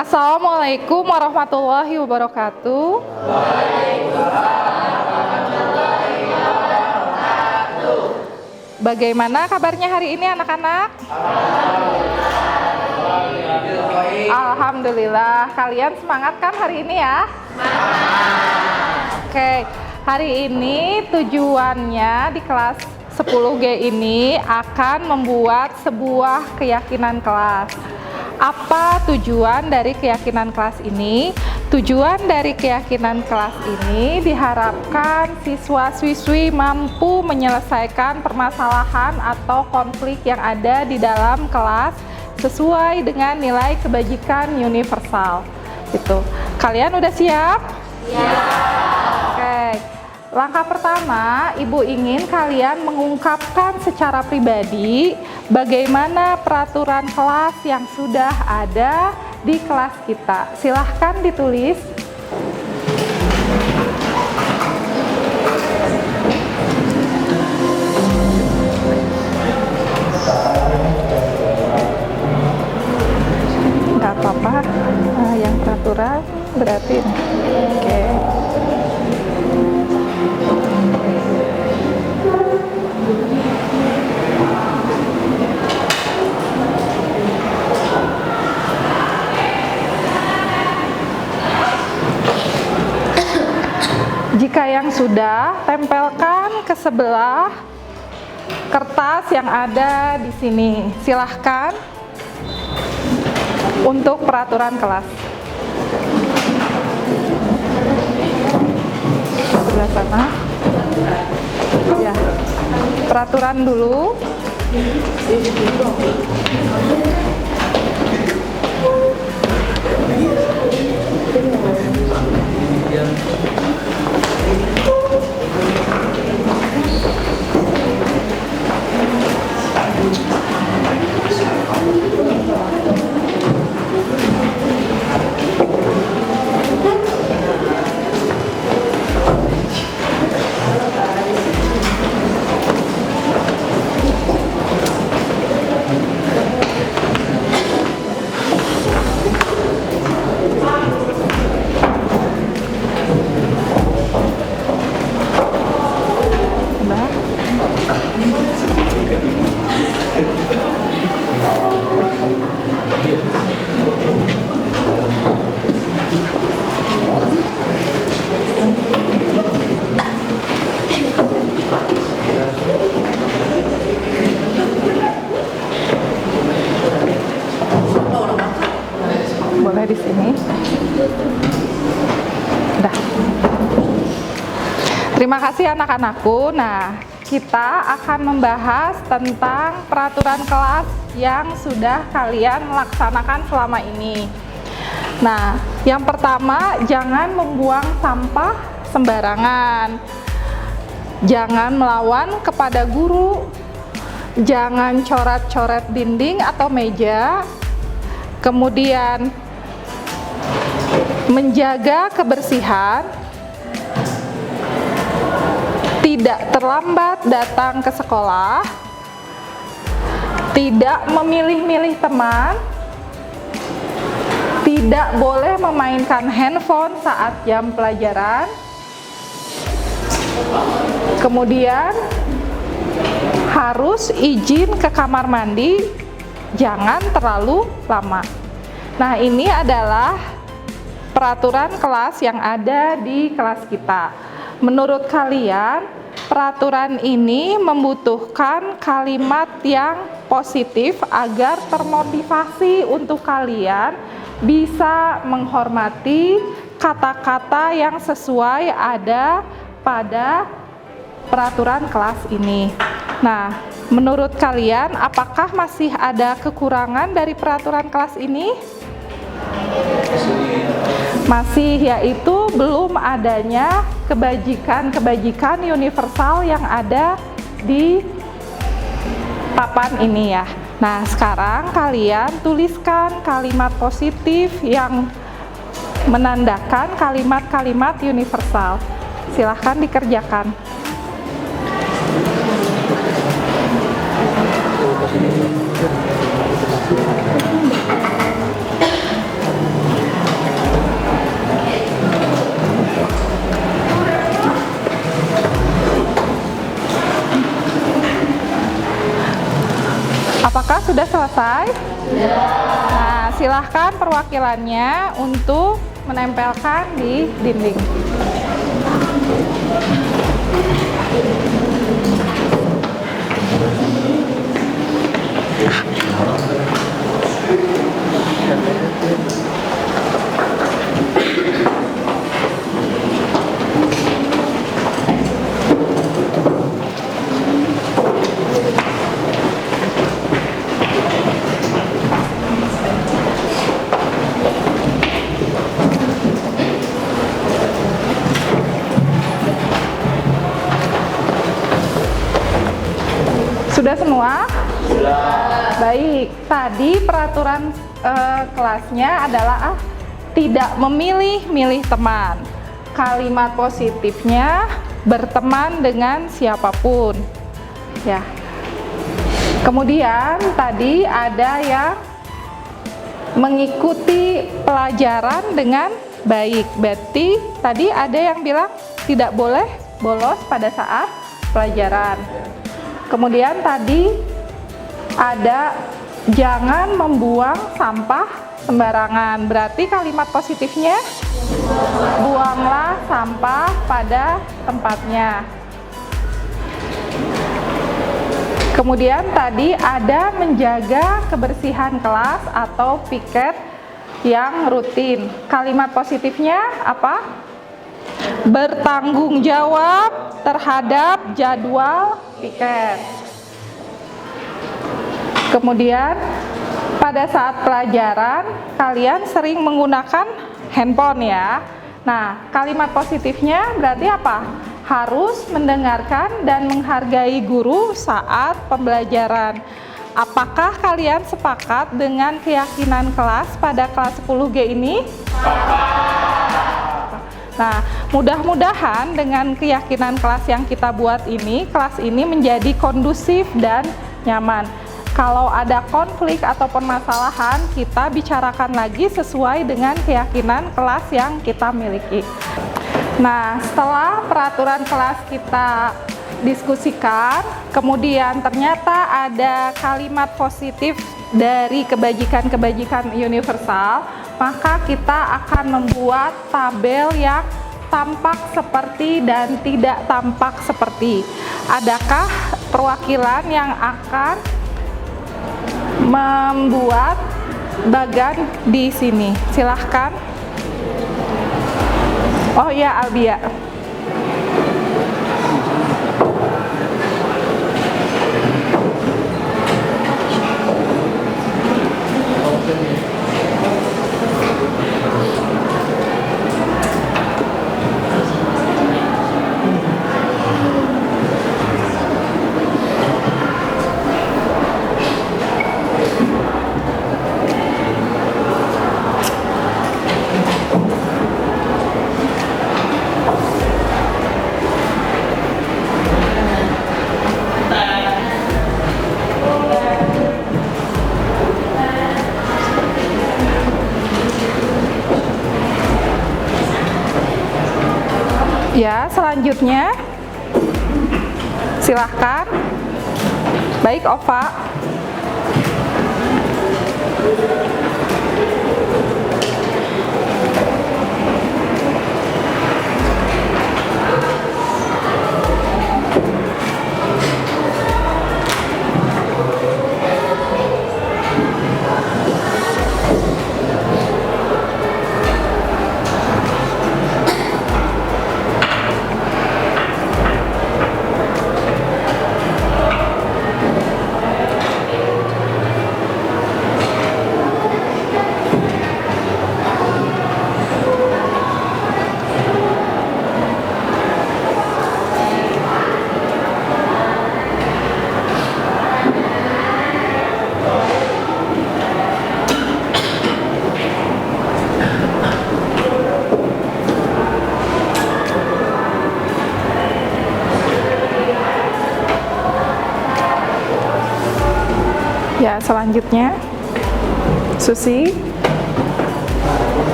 Assalamualaikum warahmatullahi wabarakatuh. Bagaimana kabarnya hari ini anak-anak? Alhamdulillah. Kalian semangat kan hari ini ya? Oke, hari ini tujuannya di kelas 10G ini akan membuat sebuah keyakinan kelas. Apa tujuan dari keyakinan kelas ini? Tujuan dari keyakinan kelas ini diharapkan siswa-siswi mampu menyelesaikan permasalahan atau konflik yang ada di dalam kelas sesuai dengan nilai kebajikan universal. Gitu. Kalian udah siap? Ya. Oke. Langkah pertama, Ibu ingin kalian mengungkapkan secara pribadi bagaimana peraturan kelas yang sudah ada di kelas kita. Silahkan ditulis. Nggak apa-apa, yang peraturan berarti oke. Jika yang sudah, tempelkan ke sebelah kertas yang ada di sini. Silahkan untuk peraturan kelas. Sebelah sana. Ya, peraturan dulu. Boleh di sini. Udah. Terima kasih anak-anakku. Nah, kita akan membahas tentang peraturan kelas yang sudah kalian laksanakan selama ini. Nah, yang pertama, jangan membuang sampah sembarangan. Jangan melawan kepada guru. Jangan coret-coret dinding atau meja. Kemudian menjaga kebersihan, tidak terlambat datang ke sekolah, tidak memilih-milih teman, tidak boleh memainkan handphone saat jam pelajaran, kemudian harus izin ke kamar mandi, jangan terlalu lama. Nah, ini adalah peraturan kelas yang ada di kelas kita. Menurut kalian, peraturan ini membutuhkan kalimat yang positif agar termotivasi untuk kalian bisa menghormati kata-kata yang sesuai ada pada peraturan kelas ini. Nah, menurut kalian, apakah masih ada kekurangan dari peraturan kelas ini? Masih, yaitu belum adanya kebajikan universal yang ada di papan ini ya. Nah, sekarang kalian tuliskan kalimat positif yang menandakan kalimat-kalimat universal. Silahkan dikerjakan. Semua sudah selesai? Nah, silahkan perwakilannya untuk menempelkan di dinding. Sudah semua? Sudah. Baik, tadi peraturan kelasnya adalah tidak memilih-milih teman. Kalimat positifnya berteman dengan siapapun. Ya. Kemudian tadi ada yang mengikuti pelajaran dengan baik. Berarti tadi ada yang bilang tidak boleh bolos pada saat pelajaran. Kemudian tadi ada jangan membuang sampah sembarangan. Berarti kalimat positifnya buanglah sampah pada tempatnya. Kemudian tadi ada menjaga kebersihan kelas atau piket yang rutin. Kalimat positifnya apa? Bertanggung jawab terhadap jadwal piket. Kemudian pada saat pelajaran kalian sering menggunakan handphone ya. Nah, kalimat positifnya berarti apa? Harus mendengarkan dan menghargai guru saat pembelajaran. Apakah kalian sepakat dengan keyakinan kelas pada kelas 10G ini? Nah, mudah-mudahan dengan keyakinan kelas yang kita buat ini, kelas ini menjadi kondusif dan nyaman. Kalau ada konflik atau permasalahan, kita bicarakan lagi sesuai dengan keyakinan kelas yang kita miliki. Nah, setelah peraturan kelas kita diskusikan, kemudian ternyata ada kalimat positif dari kebajikan-kebajikan universal, maka kita akan membuat tabel yang tampak seperti dan tidak tampak seperti. Adakah perwakilan yang akan membuat bagan di sini? Silahkan. Oh ya, Albia. Ya, selanjutnya silahkan. Baik, Ova. Ya, selanjutnya Susi.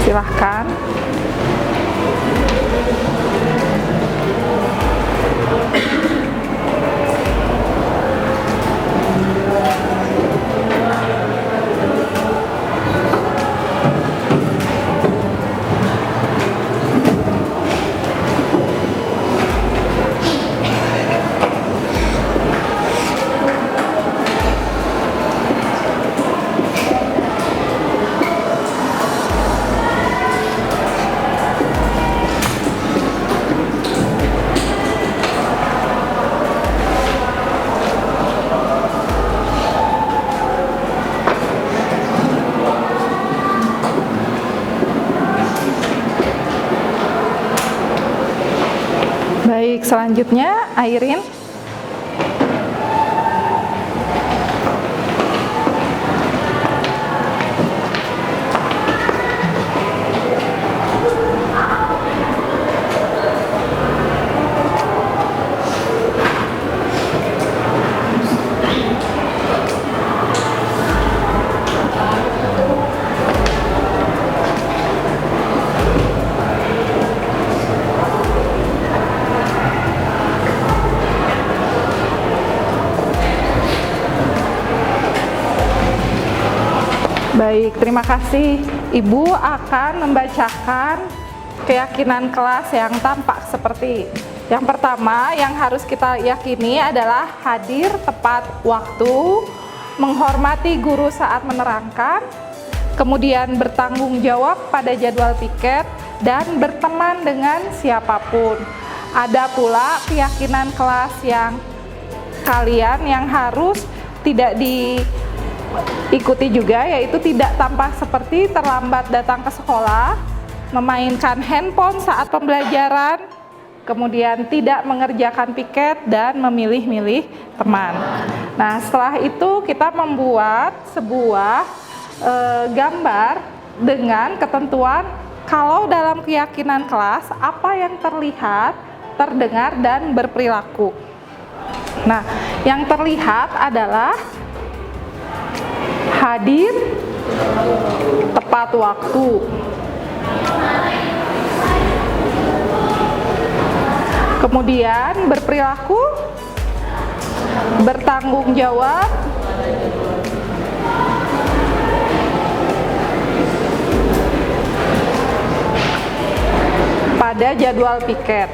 Silahkan. Baik, selanjutnya Airin. Baik, terima kasih. Ibu akan membacakan keyakinan kelas yang tampak seperti yang pertama, yang harus kita yakini adalah hadir tepat waktu, menghormati guru saat menerangkan, kemudian bertanggung jawab pada jadwal piket, dan berteman dengan siapapun. Ada pula keyakinan kelas yang kalian yang harus tidak diikuti juga, yaitu tidak tampak seperti terlambat datang ke sekolah, memainkan handphone saat pembelajaran, kemudian tidak mengerjakan piket, dan memilih-milih teman. Nah, setelah itu kita membuat sebuah gambar dengan ketentuan kalau dalam keyakinan kelas apa yang terlihat, terdengar, dan berperilaku. Nah, yang terlihat adalah hadir tepat waktu, kemudian berperilaku, bertanggung jawab, pada jadwal piket.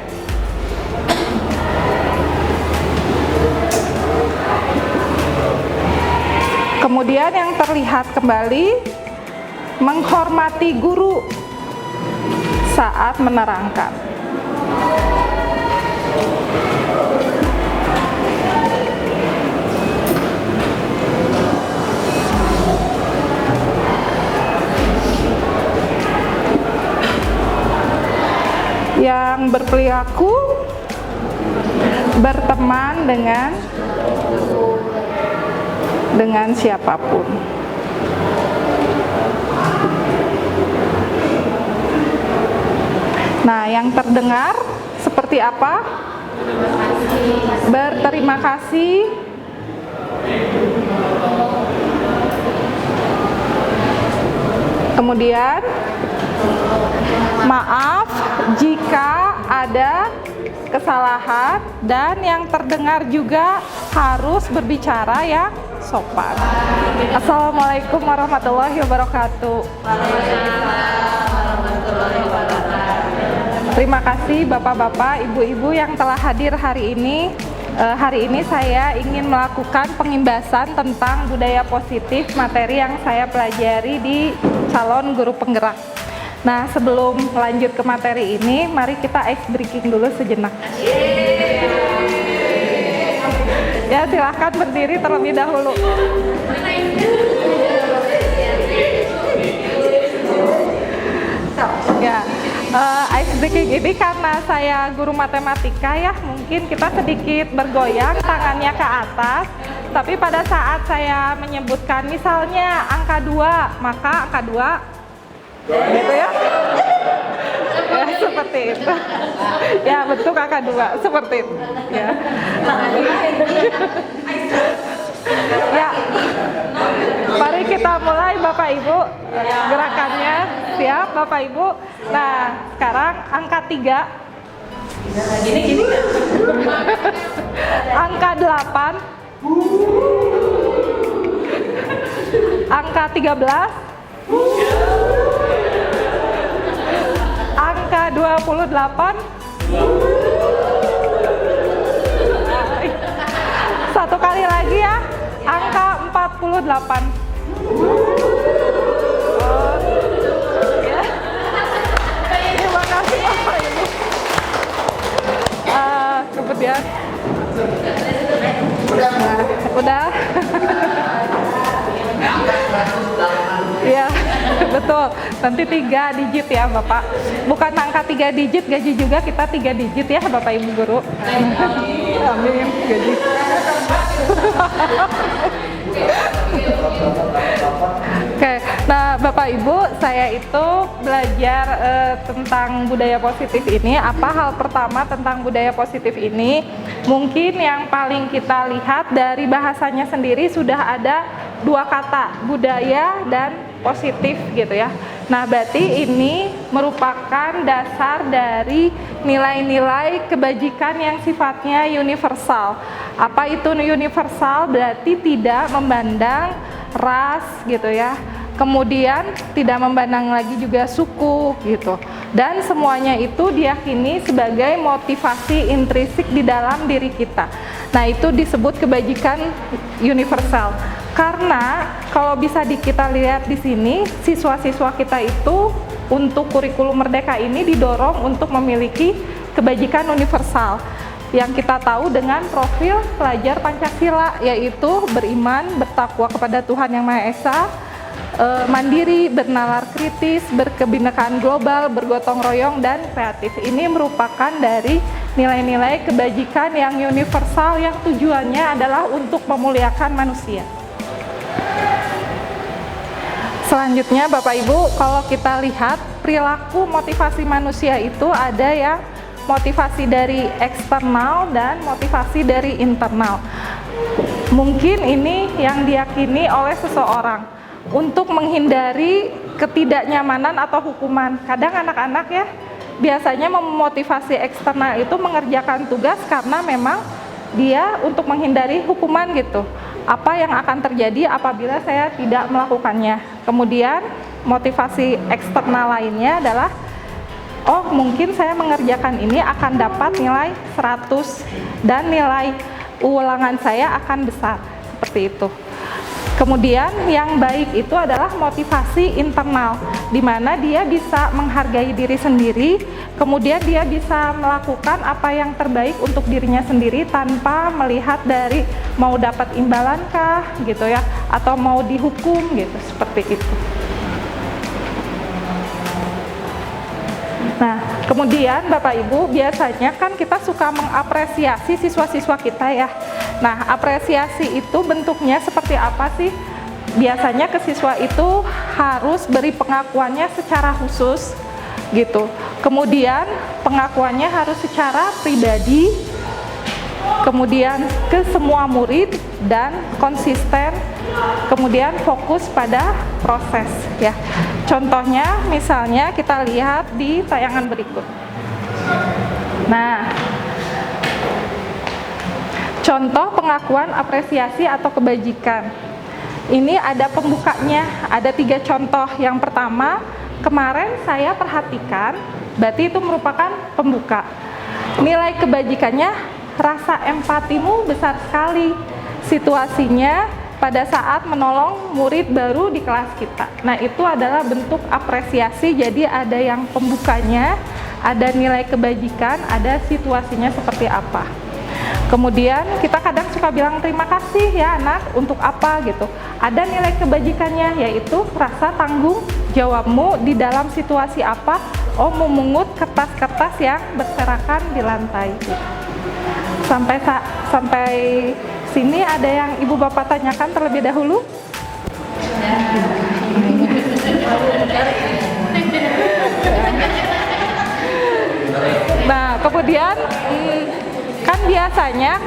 Kemudian yang terlihat kembali, menghormati guru saat menerangkan. Yang berperilaku, berteman dengan siapapun. Nah, yang terdengar seperti apa? Berterima kasih, kemudian maaf jika ada kesalahan, dan yang terdengar juga harus berbicara yang sopan. Assalamualaikum warahmatullahi wabarakatuh. Terima kasih bapak-bapak, ibu-ibu yang telah hadir hari ini. Hari ini saya ingin melakukan pengimbasan tentang budaya positif, materi yang saya pelajari di calon guru penggerak. Nah, sebelum lanjut ke materi ini, mari kita ice breaking dulu sejenak. Ya, silahkan berdiri terlebih dahulu. Ya, ice breaking ini karena saya guru matematika ya, mungkin kita sedikit bergoyang tangannya ke atas. Tapi pada saat saya menyebutkan misalnya angka 2, maka angka 2 gitu ya. Ya, seperti itu. Ya, bentuk angka 2 seperti itu. Ya. Ya. Mari kita mulai Bapak Ibu gerakannya. Siap Bapak Ibu. Nah, sekarang angka 3. Gini. Angka 8. Angka 13. Angka 28. Satu kali lagi ya. Angka 48. Ya. Terima kasih Bapak Ibu. Kemudian udah. Ya. Betul, nanti 3 digit ya Bapak. Bukan angka 3 digit, gaji juga kita 3 digit ya Bapak Ibu Guru. Amin, gaji. Oke, nah Bapak Ibu, saya itu belajar tentang budaya positif ini. Apa hal pertama tentang budaya positif ini? Mungkin yang paling kita lihat dari bahasanya sendiri sudah ada 2 kata, budaya dan positif gitu ya. Nah, berarti ini merupakan dasar dari nilai-nilai kebajikan yang sifatnya universal. Apa itu universal? Berarti tidak memandang ras gitu ya. Kemudian tidak memandang lagi juga suku gitu. Dan semuanya itu diyakini sebagai motivasi intrinsik di dalam diri kita. Nah, itu disebut kebajikan universal. Karena kalau bisa kita lihat di sini, siswa-siswa kita itu untuk kurikulum Merdeka ini didorong untuk memiliki kebajikan universal yang kita tahu dengan profil pelajar Pancasila, yaitu beriman, bertakwa kepada Tuhan Yang Maha Esa, mandiri, bernalar kritis, berkebinekaan global, bergotong royong, dan kreatif. Ini merupakan dari nilai-nilai kebajikan yang universal yang tujuannya adalah untuk memuliakan manusia. Selanjutnya Bapak Ibu, kalau kita lihat perilaku motivasi manusia itu ada yang motivasi dari eksternal dan motivasi dari internal. Mungkin ini yang diyakini oleh seseorang untuk menghindari ketidaknyamanan atau hukuman. Kadang anak-anak ya biasanya memotivasi eksternal itu mengerjakan tugas karena memang dia untuk menghindari hukuman gitu. Apa yang akan terjadi apabila saya tidak melakukannya. Kemudian motivasi eksternal lainnya adalah, oh mungkin saya mengerjakan ini akan dapat nilai 100 dan nilai ulangan saya akan besar, seperti itu. Kemudian yang baik itu adalah motivasi internal, di mana dia bisa menghargai diri sendiri, kemudian dia bisa melakukan apa yang terbaik untuk dirinya sendiri tanpa melihat dari mau dapat imbalan kah gitu ya, atau mau dihukum gitu, seperti itu. Nah, kemudian Bapak Ibu, biasanya kan kita suka mengapresiasi siswa-siswa kita ya. Nah, apresiasi itu bentuknya seperti apa sih? Biasanya ke siswa itu harus beri pengakuannya secara khusus gitu. Kemudian pengakuannya harus secara pribadi, kemudian ke semua murid dan konsisten, kemudian fokus pada proses ya. Contohnya misalnya kita lihat di tayangan berikut. Nah, contoh pengakuan apresiasi atau kebajikan. Ini ada pembukanya, ada 3 contoh. Yang pertama, kemarin saya perhatikan, berarti itu merupakan pembuka. Nilai kebajikannya, rasa empatimu besar sekali. Situasinya pada saat menolong murid baru di kelas kita. Nah, itu adalah bentuk apresiasi. Jadi ada yang pembukanya, ada nilai kebajikan, ada situasinya seperti apa. Kemudian kita kadang suka bilang terima kasih ya anak, untuk apa gitu. Ada nilai kebajikannya, yaitu rasa tanggung jawabmu di dalam situasi apa. Oh, memungut kertas-kertas yang berserakan di lantai gitu. Sampai sini ada yang Ibu Bapak tanyakan terlebih dahulu? Nah, kemudian kan biasanya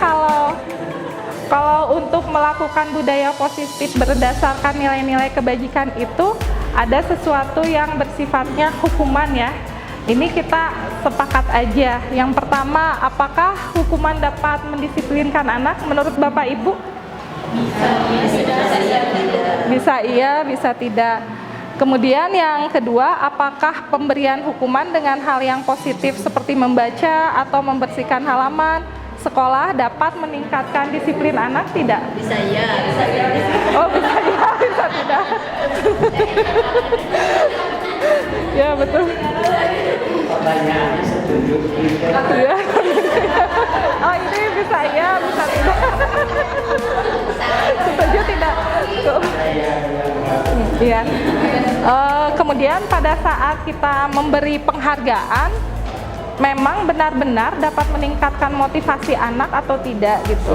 kalau untuk melakukan budaya positif berdasarkan nilai-nilai kebajikan itu ada sesuatu yang bersifatnya hukuman ya. Ini kita sepakat aja. Yang pertama, apakah hukuman dapat mendisiplinkan anak menurut Bapak Ibu? Bisa iya, bisa tidak. Kemudian yang kedua, apakah pemberian hukuman dengan hal yang positif seperti membaca atau membersihkan halaman sekolah dapat meningkatkan disiplin anak? Tidak? Bisa iya, bisa tidak. Oh, bisa iya, bisa tidak. Ya, betul. Pertanyaan setuju Ya. Oh, ini bisa ya, bisa tidak. Setuju tidak? Iya. kemudian pada saat kita memberi penghargaan, memang benar-benar dapat meningkatkan motivasi anak atau tidak gitu.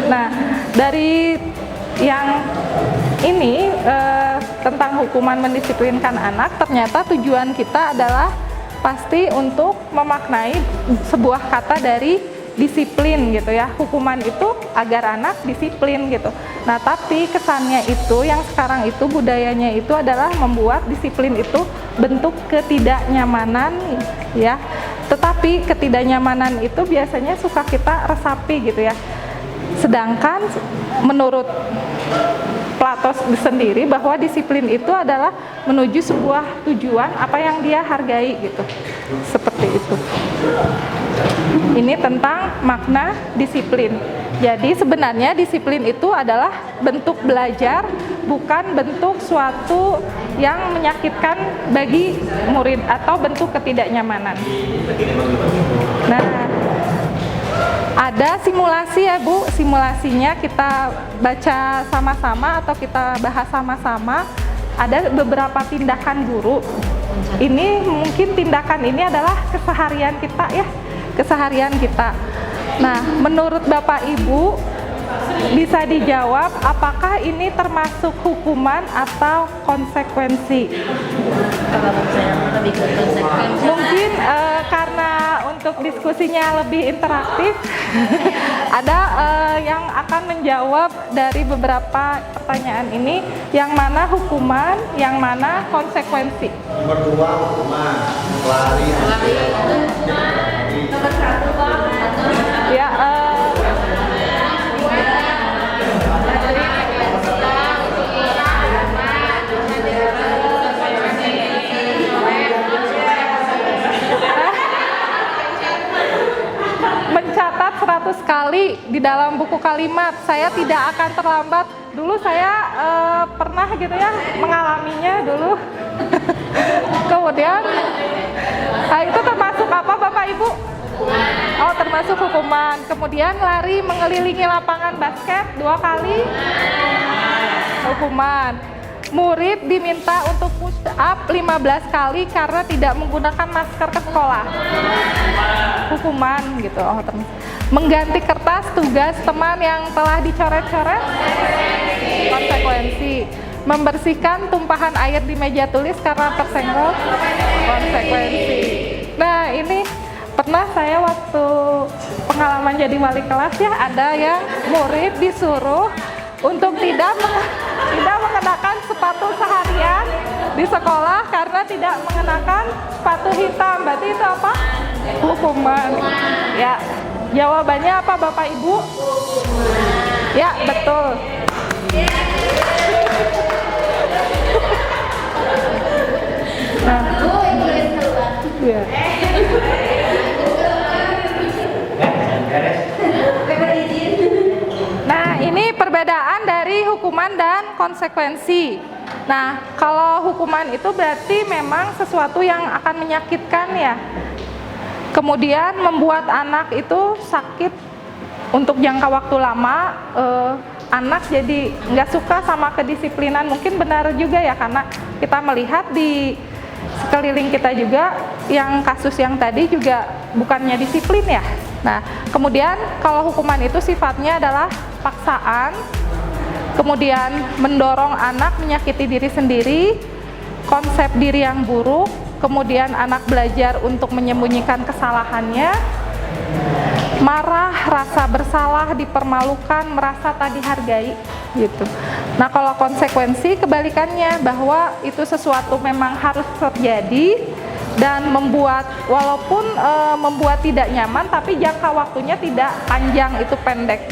Nah, dari yang ini tentang hukuman mendisiplinkan anak, ternyata tujuan kita adalah pasti untuk memaknai sebuah kata dari disiplin gitu ya. Hukuman itu agar anak disiplin gitu. Nah, tapi kesannya itu yang sekarang itu budayanya itu adalah membuat disiplin itu bentuk ketidaknyamanan ya. Tetapi ketidaknyamanan itu biasanya suka kita resapi gitu ya. Sedangkan menurut Plato sendiri bahwa disiplin itu adalah menuju sebuah tujuan apa yang dia hargai gitu. Seperti itu. Ini tentang makna disiplin. Jadi sebenarnya disiplin itu adalah bentuk belajar, bukan bentuk suatu yang menyakitkan bagi murid atau bentuk ketidaknyamanan. Nah, ada simulasi ya Bu, simulasinya kita baca sama-sama atau kita bahas sama-sama. Ada beberapa tindakan guru. Ini mungkin tindakan ini adalah keseharian kita ya, keseharian kita. Nah, menurut Bapak Ibu bisa dijawab apakah ini termasuk hukuman atau konsekuensi? Mungkin karena untuk diskusinya lebih interaktif, ada yang akan menjawab dari beberapa pertanyaan ini, yang mana hukuman, yang mana konsekuensi. Nomor 2 hukuman, lari. Nomor 1 Ya, mencatat 100 kali di dalam buku kalimat. Saya tidak akan terlambat. Dulu saya pernah gitu ya mengalaminya dulu. Kemudian itu termasuk apa Bapak Ibu? Oh, termasuk hukuman. Kemudian lari mengelilingi lapangan basket 2 kali, hukuman. Murid diminta untuk push up 15 kali karena tidak menggunakan masker ke sekolah, hukuman gitu. Oh, mengganti kertas tugas teman yang telah dicoret-coret, konsekuensi. Membersihkan tumpahan air di meja tulis karena tersenggol, konsekuensi. Nah, ini pernah saya waktu pengalaman jadi wali kelas ya, ada yang murid disuruh untuk tidak mengenakan sepatu seharian di sekolah karena tidak mengenakan sepatu hitam. Berarti itu apa? Hukuman. Ya, jawabannya apa Bapak Ibu? Ya, betul. Nah, ya. Nah, ini perbedaan dari hukuman dan konsekuensi. Nah, kalau hukuman itu berarti memang sesuatu yang akan menyakitkan ya. Kemudian membuat anak itu sakit untuk jangka waktu lama. Anak jadi nggak suka sama kedisiplinan. Mungkin benar juga ya, karena kita melihat di sekeliling kita juga yang kasus yang tadi juga bukannya disiplin ya. Nah, kemudian kalau hukuman itu sifatnya adalah paksaan, kemudian mendorong anak menyakiti diri sendiri, konsep diri yang buruk, kemudian anak belajar untuk menyembunyikan kesalahannya, marah, rasa bersalah, dipermalukan, merasa tak dihargai gitu. Nah, kalau konsekuensi kebalikannya, bahwa itu sesuatu memang harus terjadi dan membuat, walaupun membuat tidak nyaman, tapi jangka waktunya tidak panjang, itu pendek.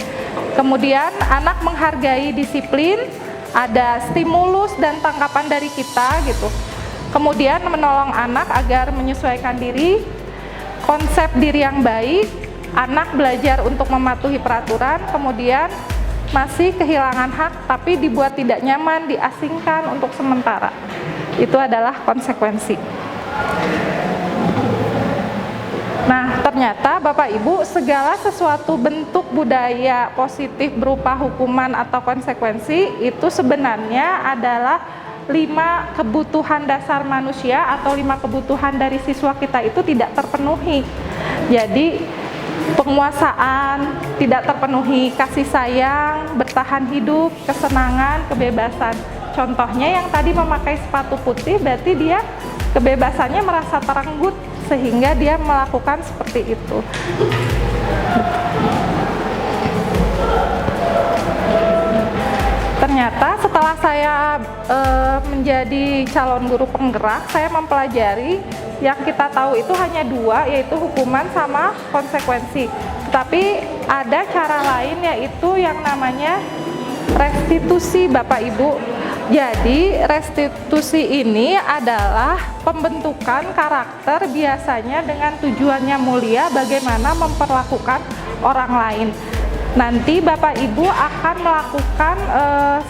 Kemudian anak menghargai disiplin, ada stimulus dan tanggapan dari kita gitu. Kemudian menolong anak agar menyesuaikan diri, konsep diri yang baik, anak belajar untuk mematuhi peraturan, kemudian masih kehilangan hak tapi dibuat tidak nyaman, diasingkan untuk sementara. Itu adalah konsekuensi. Nah, ternyata Bapak Ibu, segala sesuatu bentuk budaya positif berupa hukuman atau konsekuensi itu sebenarnya adalah 5 kebutuhan dasar manusia atau 5 kebutuhan dari siswa kita itu tidak terpenuhi. Jadi penguasaan tidak terpenuhi, kasih sayang, bertahan hidup, kesenangan, kebebasan. Contohnya yang tadi memakai sepatu putih, berarti dia kebebasannya merasa terenggut sehingga dia melakukan seperti itu. Ternyata setelah saya menjadi calon guru penggerak, saya mempelajari yang kita tahu itu hanya 2, yaitu hukuman sama konsekuensi. Tapi ada cara lain, yaitu yang namanya restitusi, Bapak Ibu. Jadi restitusi ini adalah pembentukan karakter biasanya dengan tujuannya mulia, bagaimana memperlakukan orang lain. Nanti Bapak Ibu akan melakukan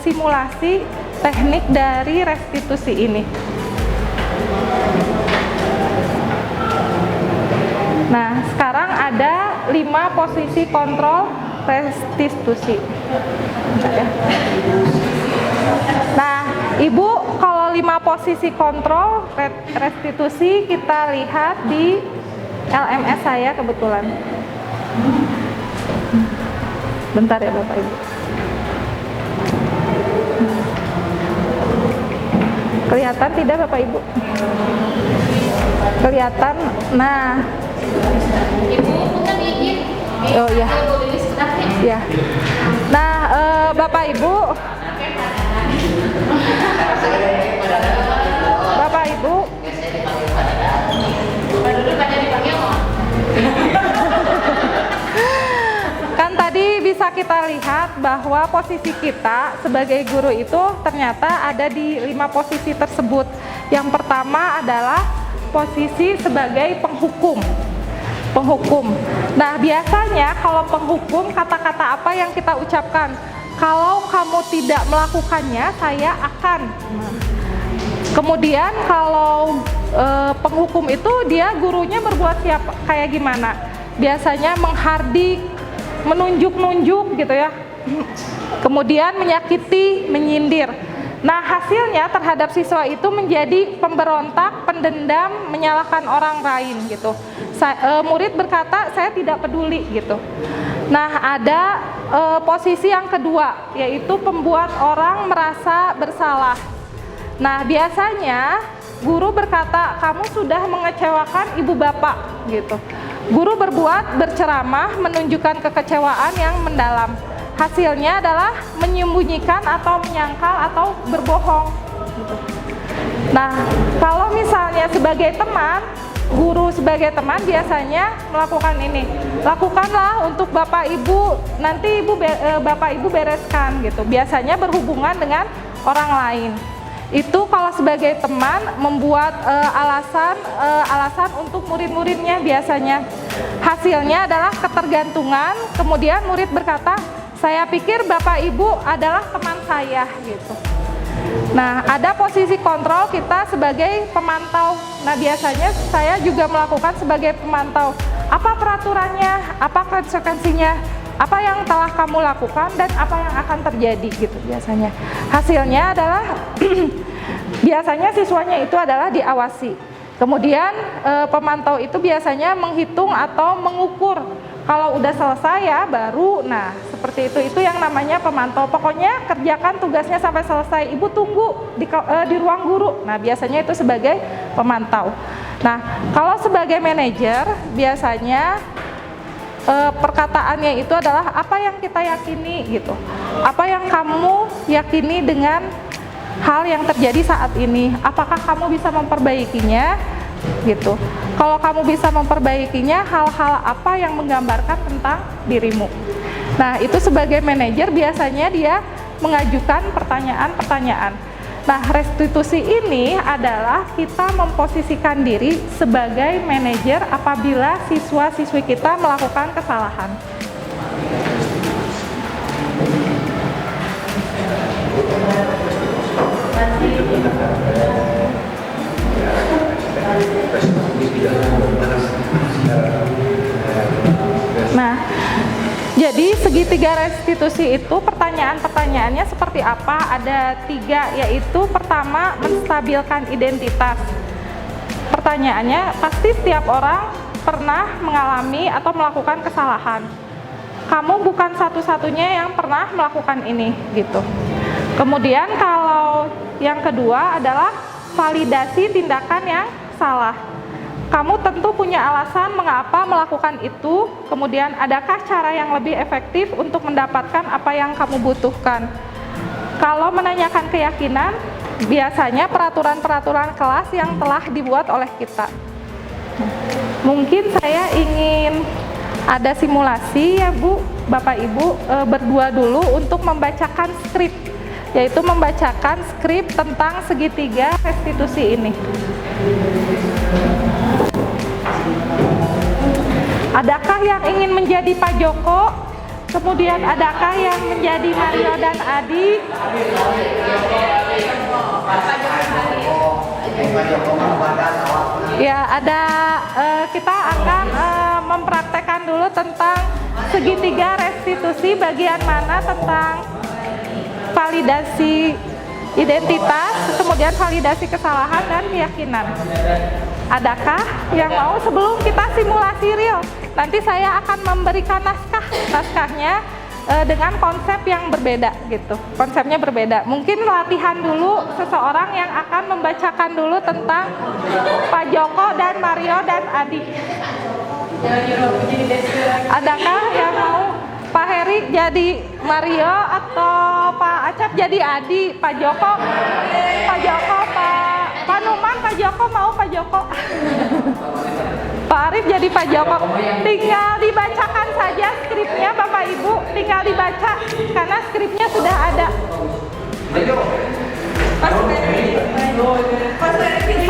simulasi teknik dari restitusi ini. Nah, sekarang ada 5 posisi kontrol restitusi. Nah, Ibu, kalau 5 posisi kontrol restitusi kita lihat di LMS saya kebetulan. Bentar ya Bapak Ibu. Kelihatan tidak Bapak Ibu? Kelihatan. Nah. Ibu bukan izin. Oh iya. Ya. Nah, Bapak Ibu. Bapak Ibu. Kan tadi bisa kita lihat bahwa posisi kita sebagai guru itu ternyata ada di 5 posisi tersebut. Yang pertama adalah posisi sebagai penghukum. Nah, biasanya kalau penghukum, kata-kata apa yang kita ucapkan? Kalau kamu tidak melakukannya, saya akan. Kemudian kalau penghukum itu dia gurunya berbuat kayak gimana? Biasanya menghardik, menunjuk-nunjuk gitu ya. Kemudian menyakiti, menyindir. Nah, hasilnya terhadap siswa itu menjadi pemberontak, pendendam, menyalahkan orang lain gitu. Murid berkata, saya tidak peduli gitu. Nah, ada posisi yang kedua, yaitu pembuat orang merasa bersalah. Nah, biasanya guru berkata, kamu sudah mengecewakan ibu bapak gitu. Guru berceramah, menunjukkan kekecewaan yang mendalam. Hasilnya adalah menyembunyikan atau menyangkal atau berbohong gitu. Nah, kalau misalnya sebagai teman, guru sebagai teman biasanya melakukan ini. Lakukanlah untuk Bapak Ibu, nanti Bapak Ibu bereskan gitu. Biasanya berhubungan dengan orang lain. Itu kalau sebagai teman membuat alasan untuk murid-muridnya biasanya. Hasilnya adalah ketergantungan, kemudian murid berkata, saya pikir Bapak Ibu adalah teman saya gitu. Nah, ada posisi kontrol kita sebagai pemantau. Nah, biasanya saya juga melakukan sebagai pemantau. Apa peraturannya? Apa konsekuensinya? Apa yang telah kamu lakukan dan apa yang akan terjadi gitu biasanya. Hasilnya adalah biasanya siswanya itu adalah diawasi. Kemudian pemantau itu biasanya menghitung atau mengukur. Kalau udah selesai ya baru, nah seperti itu yang namanya pemantau. Pokoknya kerjakan tugasnya sampai selesai. Ibu tunggu di ruang guru. Nah, biasanya itu sebagai pemantau. Nah, kalau sebagai manajer biasanya perkataannya itu adalah apa yang kita yakini gitu. Apa yang kamu yakini dengan hal yang terjadi saat ini? Apakah kamu bisa memperbaikinya? Gitu. Kalau kamu bisa memperbaikinya, hal-hal apa yang menggambarkan tentang dirimu. Nah, itu sebagai manajer biasanya dia mengajukan pertanyaan-pertanyaan. Nah, restitusi ini adalah kita memposisikan diri sebagai manajer apabila siswa-siswi kita melakukan kesalahan. segitiga restitusi itu pertanyaan-pertanyaannya seperti apa? Ada 3, yaitu pertama, menstabilkan identitas. Pertanyaannya, pasti setiap orang pernah mengalami atau melakukan kesalahan. Kamu bukan satu-satunya yang pernah melakukan ini, gitu. Kemudian kalau yang kedua adalah validasi tindakan yang salah. Kamu tentu punya alasan mengapa melakukan itu, kemudian adakah cara yang lebih efektif untuk mendapatkan apa yang kamu butuhkan. Kalau menanyakan keyakinan, biasanya peraturan-peraturan kelas yang telah dibuat oleh kita. Mungkin saya ingin ada simulasi ya Bu, Bapak Ibu, berdua dulu untuk membacakan skrip, yaitu membacakan skrip tentang segitiga restitusi ini. Adakah yang ingin menjadi Pak Joko? Kemudian adakah yang menjadi Mario dan Adi? Ya, ada. Kita akan mempraktekkan dulu tentang segitiga restitusi, bagian mana tentang validasi identitas, kemudian validasi kesalahan dan keyakinan. Adakah yang mau sebelum kita simulasi real? Nanti saya akan memberikan naskahnya dengan konsep yang berbeda gitu. Konsepnya berbeda. Mungkin latihan dulu seseorang yang akan membacakan dulu tentang Pak Joko dan Mario dan Adi. Adakah yang mau Pak Heri jadi Mario atau Pak Acap jadi Adi? Pak Joko, Pak Numan, Pak Joko mau Pak Joko. Pak Arif jadi Pak Joko. Tinggal dibacakan saja skripnya Bapak Ibu, tinggal dibaca karena skripnya sudah ada.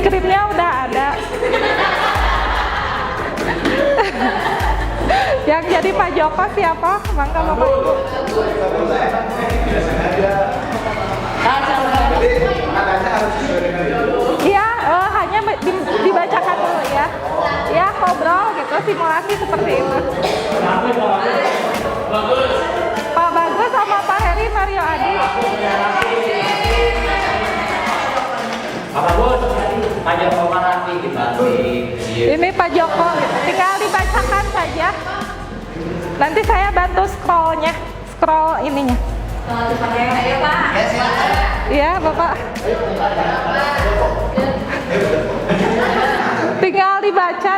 Skripnya udah ada. Yang jadi Pak Joko siapa? Mangga Bapak Ibu. Iya, hanya dibacakan dulu ya. Ya, ngobrol gitu, simulasi seperti itu. Pak Bagus sama Pak Heri, Mario Adi. Pak Bagus, Pak Joko Marapi dibalik. Ini Pak Joko, gitu. Tinggal dibacakan saja. Nanti saya bantu scroll ininya. Ayo Pak. Iya, Bapak. Tinggal dibaca,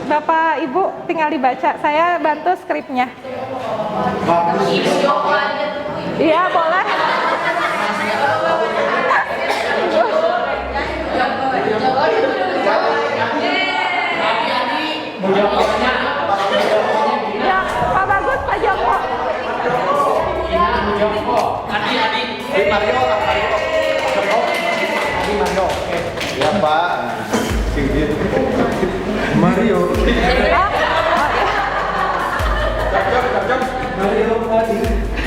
Bapak Ibu, tinggal dibaca. Saya bantu skripnya. Iya, boleh. Ya, Pak Bagus, Pak Joko. Mario. Ya Pak. Mario. Mario tadi,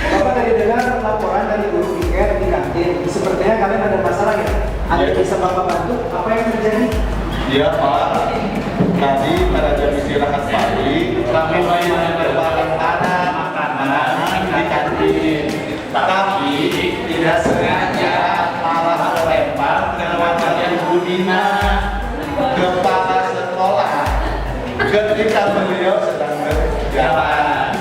Bapak tadi dengar laporan dari guru piket di kantin. Sepertinya kalian ada masalah ya? Ada yang bisa Bapak bantu? Apa yang terjadi? Iya Pak. Tadi pada jam istirahat pagi, kami main berbareng makanan di kantin. Tapi tidak sengaja malah lempar dengan yang Budina kepala sekolah ketika beliau sedang berjalan.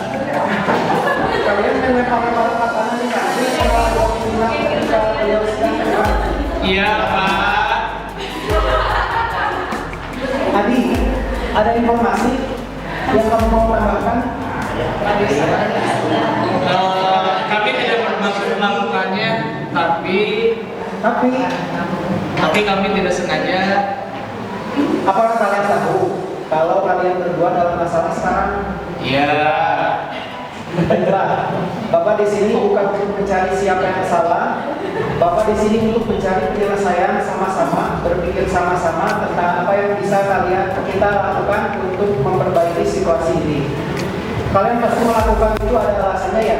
Kalian melempar makanan di kantin kalau bilang ketika beliau sedang berjalan? Iya Pak. Adi, ada informasi yang kamu mau tambahkan? Kami tidak bermaksud melakukannya, tapi kami tidak sengaja. Apakah kalian tahu kalau kalian berdua dalam masalah sekarang? Iya. Baiklah, Bapak di sini bukan untuk mencari siapa yang salah. Bapak di sini untuk mencari penyelesaian sama-sama, berpikir sama-sama tentang apa yang bisa kita lakukan untuk memperbaiki situasi ini. Kalian pasti melakukan itu ada alasannya ya?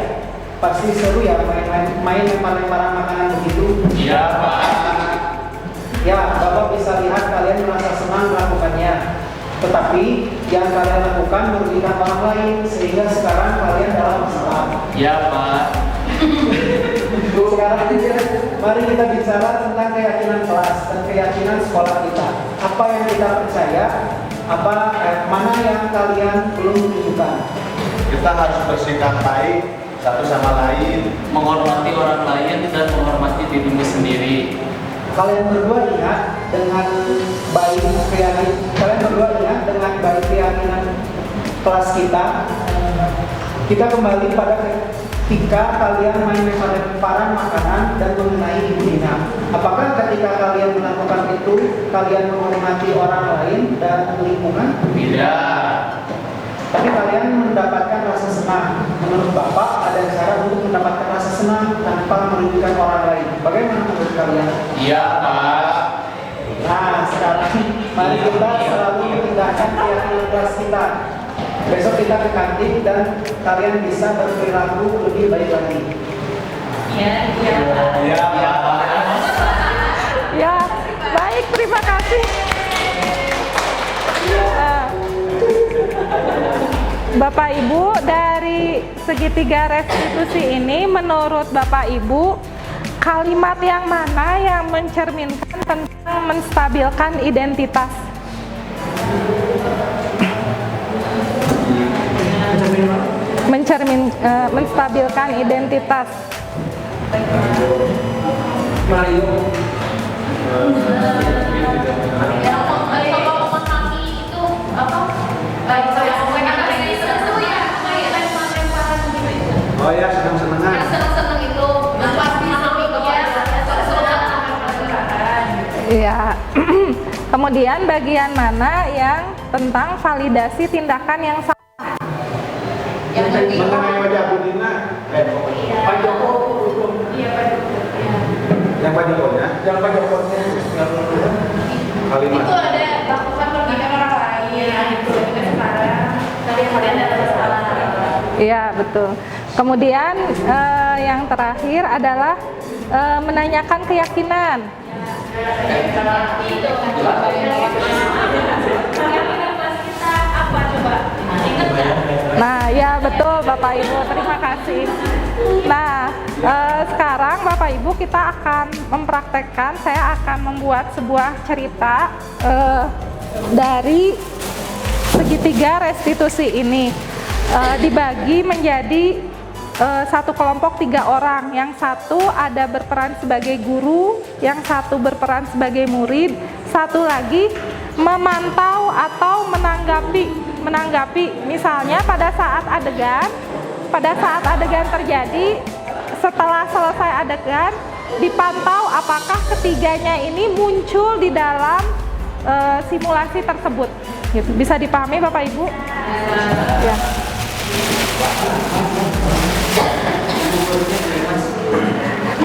Pasti seru ya main lempar-lemparan makanan begitu? Iya Pak. Ya, Bapak bisa lihat kalian merasa senang melakukannya. Tetapi yang kalian lakukan merugikan orang lain sehingga sekarang kalian dalam masalah. Ya Pak. Sekarang mari kita bicara tentang keyakinan kelas dan keyakinan sekolah kita. Apa yang kita percaya, mana yang kalian belum tunjukkan. Kita harus bersikap baik satu sama lain, Menghormati orang lain dan menghormati dirimu sendiri. Kalian berdua ingat dengan baik keyakinan kelas kita. Kita kembali pada ketika kalian main lempar-lemparan makanan dan mengenai ibu Nina. Apakah ketika kalian melakukan itu kalian menghormati orang lain dan lingkungan? Tidak. Tapi kalian mendapatkan rasa senang. Menurut Bapak ada cara untuk mendapatkan rasa senang tanpa merugikan orang lain. Bagaimana menurut kalian? Iya Pak. Nah, sekarang mari kita selalu memindahkan keyakinan kelas kita. Besok kita ke kantin dan kalian bisa berperilaku lebih baik lagi. Iya, Pak. ya Pak. Ya, baik, terima kasih. Bapak Ibu, dari segitiga restitusi ini menurut Bapak Ibu, kalimat yang mana yang mencerminkan tentang menstabilkan identitas? Menstabilkan identitas. Mario. Kalau memahami itu apa? Itu ya, kayak lempar-lemparan gitu. Oh ya, senang-senangan. Yang seneng-seneng itu, pasti memahami Iya. Kemudian bagian mana yang tentang validasi tindakan yang salah? Mengenai wajah Bu Nina, Pak Joko, Iya, Pak. yang Pak Joko ya, yang Pak Joko kalimat. Itu ada lakukan merugikan orang lain, itu juga sekarang. Tadi yang ada masalah. Iya, betul. Kemudian yang terakhir adalah menanyakan keyakinan. Itu keyakinan kelas kita apa coba? Ingat nggak? Nah, ya betul Bapak Ibu, terima kasih. Nah, sekarang Bapak Ibu kita akan mempraktekkan, saya akan membuat sebuah cerita dari segitiga restitusi ini. Dibagi menjadi satu kelompok 3 orang. Yang satu ada berperan sebagai guru, yang satu berperan sebagai murid, satu lagi memantau atau menanggapi. Misalnya pada saat adegan terjadi, setelah selesai adegan dipantau apakah ketiganya ini muncul di dalam simulasi tersebut. Gitu. Bisa dipahami Bapak Ibu? Ya.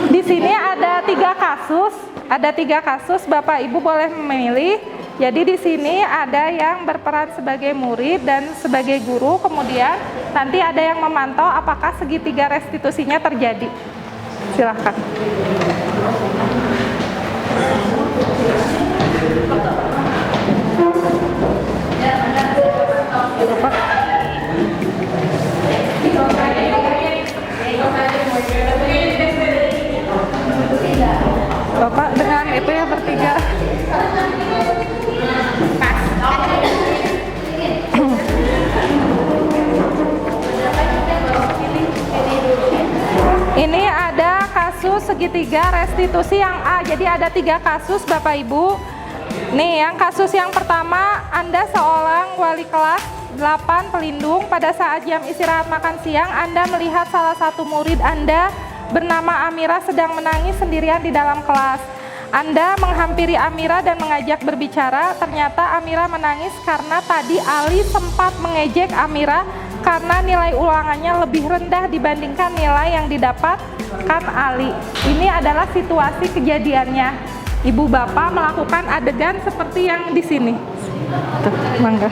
Di sini ada 3 kasus, Bapak Ibu boleh memilih. Jadi di sini ada yang berperan sebagai murid dan sebagai guru, kemudian nanti ada yang memantau apakah segitiga restitusinya terjadi. Silahkan. Bapak dengan itu ya bertiga. Ini ada kasus segitiga restitusi yang A. Jadi ada 3 kasus Bapak Ibu. Nih, yang kasus yang pertama, Anda seorang wali kelas 8 pelindung. Pada saat jam istirahat makan siang, Anda melihat salah satu murid Anda bernama Amira sedang menangis sendirian di dalam kelas. Anda menghampiri Amira dan mengajak berbicara. Ternyata Amira menangis karena tadi Ali sempat mengejek Amira karena nilai ulangannya lebih rendah dibandingkan nilai yang didapatkan Ali. Ini adalah situasi kejadiannya. Ibu bapak melakukan adegan seperti yang di sini. Tuh, mangga.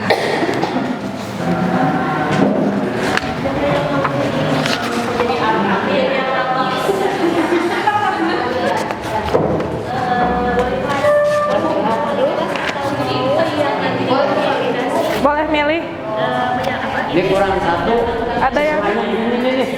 Boleh milih? Ini kurang 1. Ada yang ini.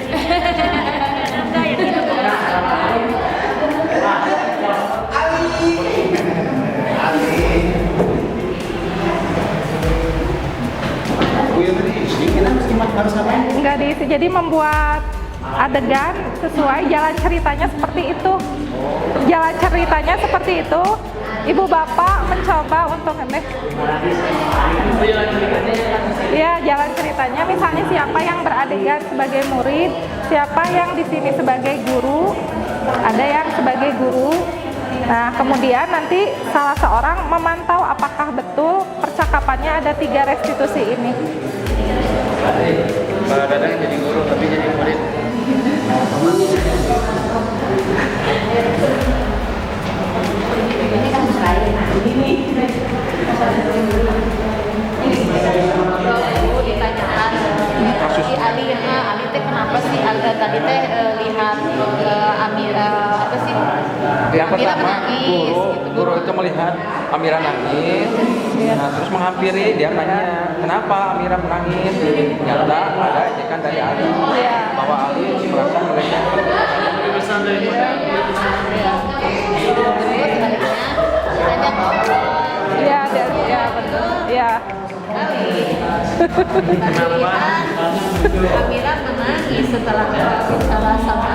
ya tadi sedikit harus gimana harus ngapain? Nggak diisi, jadi membuat adegan sesuai jalan ceritanya seperti itu. Jalan ceritanya seperti itu. Ibu bapak mencoba untuk ya jalan ceritanya, misalnya siapa yang beradegan sebagai murid, siapa yang di sini sebagai guru, ada yang sebagai guru. Nah, kemudian nanti salah seorang memantau apakah betul percakapannya ada 3 restitusi ini. Pak Dadang jadi guru tapi jadi murid. Ini kan lain. Ibu ditanyakan si Ali teh kenapa sih tadi teh lihat Amira apa sih? Yang Amira pertama, menangis, guru itu melihat Amira nangis, nah, terus menghampiri, dia nanya, kenapa Amira menangis? Ternyata ada ejekan dari Ali, bahwa Ali merasa melecehkan. Lebih besar daripada Tanya Iya, ya betul. Iya. Amira menangis setelah bicara sama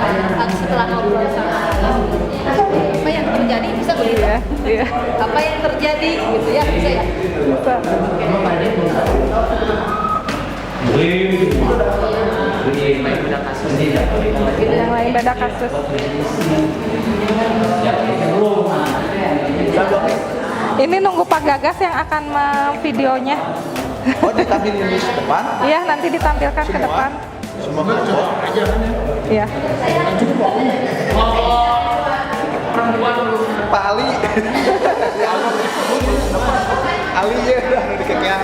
setelah ngobrol sama Ali. Apa yang terjadi bisa begitu? Iya. Apa yang terjadi gitu ya bisa ya? Bisa. Yang lain beda kasus. Ini nunggu Pak Gagas yang akan videonya. Oh, ditampilin di depan? Iya, nanti ditampilkan ke depan. Semua coba aja kan ya. Iya. Pak Ali. Ali ya udah dikekean.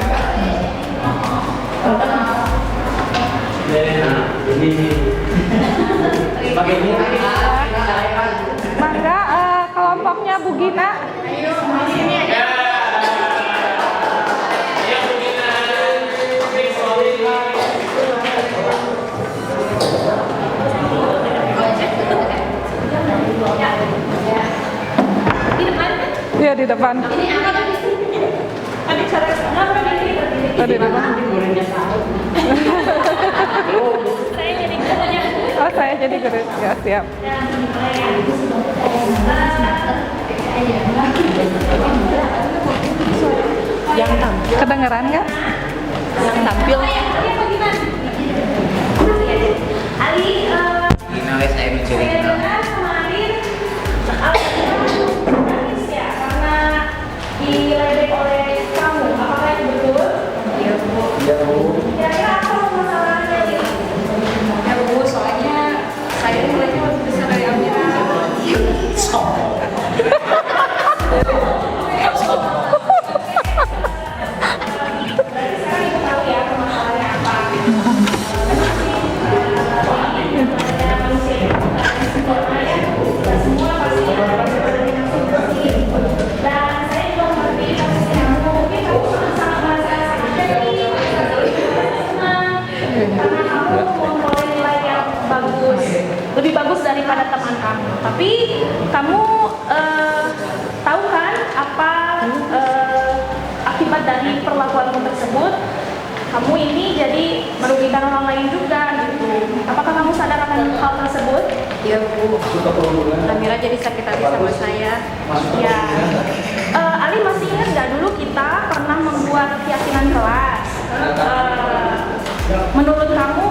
Mangga kelompoknya Bu Gina. Iya di depan. Oh, di depan. Oh, saya jadi guru. Ya, siap. Yang tampil. Kedengeran nggak? Yang tampil. Gina wes saya mencuri Gina. Karena diledek oleh kamu, apakah itu betul? Iya Bu. Kira-kira apa masalahnya ini? Ya Bu, soalnya saya nilainya lebih besar dari Amira. Lebih bagus daripada teman kamu. Tapi kamu tahu kan apa akibat dari perlakuanmu tersebut? Kamu ini jadi merugikan orang lain juga gitu. Apakah kamu sadar akan hal tersebut? Iya Bu. Amira jadi sakit hati sama saya. Ya. Ali masih ingat nggak dulu kita pernah membuat keyakinan kelas? Menurut kamu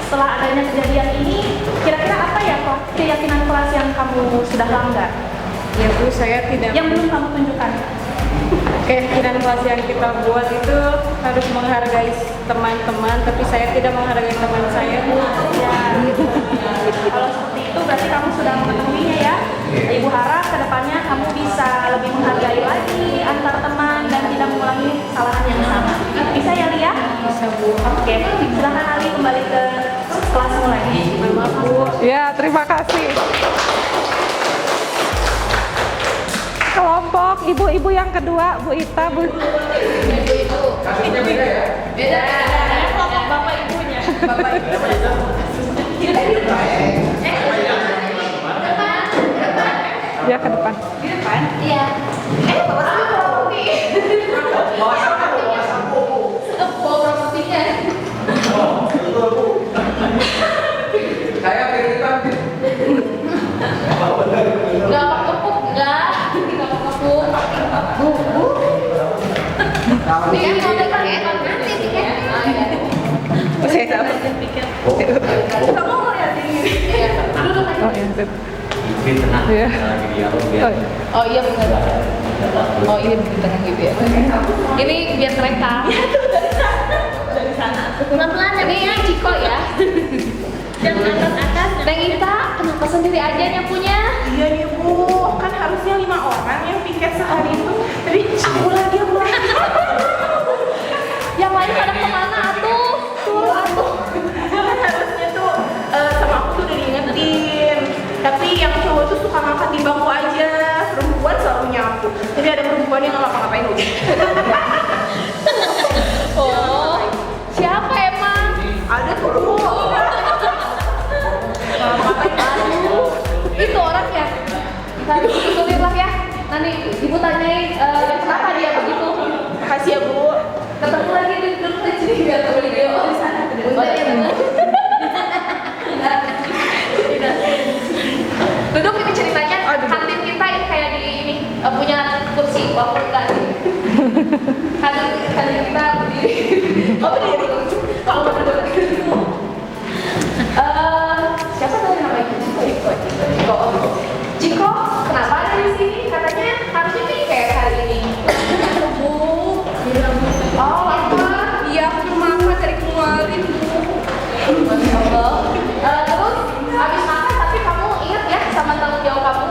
setelah adanya kejadian ini, kira-kira apa ya keyakinan kelas yang kamu sudah langgar? Ya Bu, saya tidak. Yang belum kamu tunjukkan? Keyakinan kelas yang kita buat itu harus menghargai teman-teman, tapi saya tidak menghargai teman saya Bu. Ya. Kalau seperti itu berarti kamu sudah mengetahuinya ya. Ibu harap kedepannya kamu bisa lebih menghargai lagi antar teman dan tidak mengulangi kesalahan yang sama. Bisa ya Lia? Bisa Bu. Oke, silakan Ali kembali ke kelasmu lagi. Maaf Bu. Ya, terima kasih. Kelompok ibu-ibu yang kedua, Bu Ita, Bu. Ibu-ibu. Beda. Kelompok bapak ibunya. Bapak ibu. Ya, ke depan. Di depan? Iya. Bawa sapu. Bawa sapu. Bawa berapa pinggan? Tiket mau dekat nanti tiket. Oke, sama. Kamu mau liatin ini? Duduk aja. Oh iya, sip. Di tengah Iya. lagi dialog Oh, biar iya. Oh iya benar. Oh iya di tengah gitu ya. Ini biar terekam. Dari sana. Pelan-pelan ini ya Ciko ya. Jangan atas-atas. Neng Ita, kenapa sendiri aja nyapunya? Iya nih Bu, kan harusnya 5 orang yang piket sehari itu. Tapi aku lagi yang mulai. Yang lain pada kemana atuh? Tuh atuh. Kan harusnya tuh sama aku tuh udah diingetin. Tapi yang cowok tuh suka ngangkat di bangku aja. Perempuan selalu nyapu. Jadi ada perempuan yang nggak ngapa-ngapain Bu. Oh, siapa emang? Ada tuh Bu. Aduh, itu orangnya. Nanti susurin lah ya. Nanti ibu tanyain kenapa dia begitu. Makasih ya Bu. Ketemu lagi duduk di sini biar ketemu di video di sana. Oh iya benar. Duduk ini ceritanya kantin kita kayak di ini punya kursi walaupun enggak sih. Kantin kita berdiri. Oh berdiri. Kalau berdua. Siapa tadi namanya? Ciko. Ciko, kenapa ada di sini? Katanya harusnya piket hari ini. Bu. Oh, apa? Iya, aku cuma apa dari kemarin Bu. Masya Allah. Terus habis makan tapi kamu ingat ya sama tanggung jawab kamu?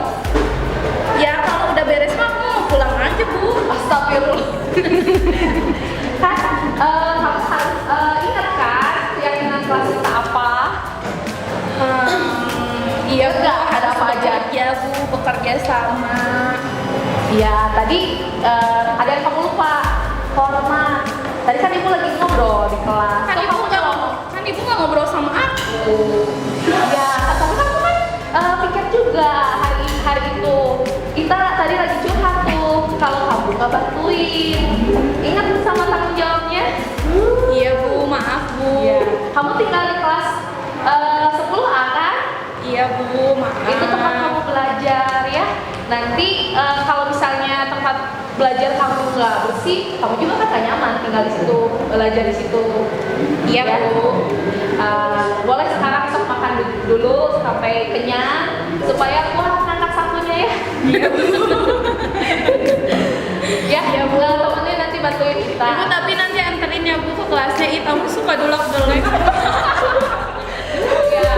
Ya kalau udah beres mah aku mau pulang aja Bu. Astagfirullah. Kan kamu harus ingat kan keyakinan kelas kita apa? Iya Bu, Enggak, ada apa aja? Ya Bu, bekerja sama. Ya tadi ada yang kamu lupa. Hormat. Tadi kan ibu lagi ngobrol di kelas. Kan Tuh, ibu kamu nggak jawab. kan ibu nggak ngobrol sama aku. Ya, tapi kamu kan piket juga hari itu. Kita tadi lagi curhat tuh kalau kamu nggak bantuin. Ingat sama tanggung jawabnya? Iya Bu, maaf Bu. Iya. Kamu tinggal di kelas 10A kan? Iya Bu, maaf. Itu tempat kamu belajar ya. Nanti kalau misalnya tempat belajar kamu nggak bersih, kamu juga kan gak nyaman tinggal di situ, belajar di situ. Iya Ya. Bu. Boleh sekarang stop makan dulu sampai kenyang supaya kuat anak satunya ya. Iya Bu. Ya, temennya nanti bantuin kita. Ibu tapi nanti anterin ya Bu ke kelasnya. Ih, kamu suka dolak-dolak. Ya,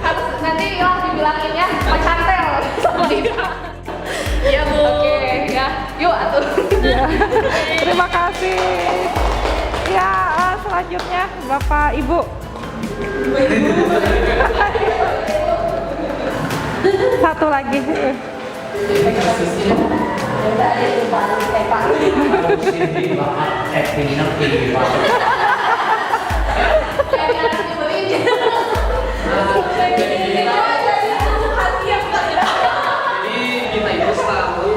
harus nanti lah dibilangin ya, Pak Cantel sama dia. Iya Bu. Oke, ya. Yuk atuh. Terima kasih. Ya, selanjutnya Bapak Ibu. Satu lagi. jadi kita itu selalu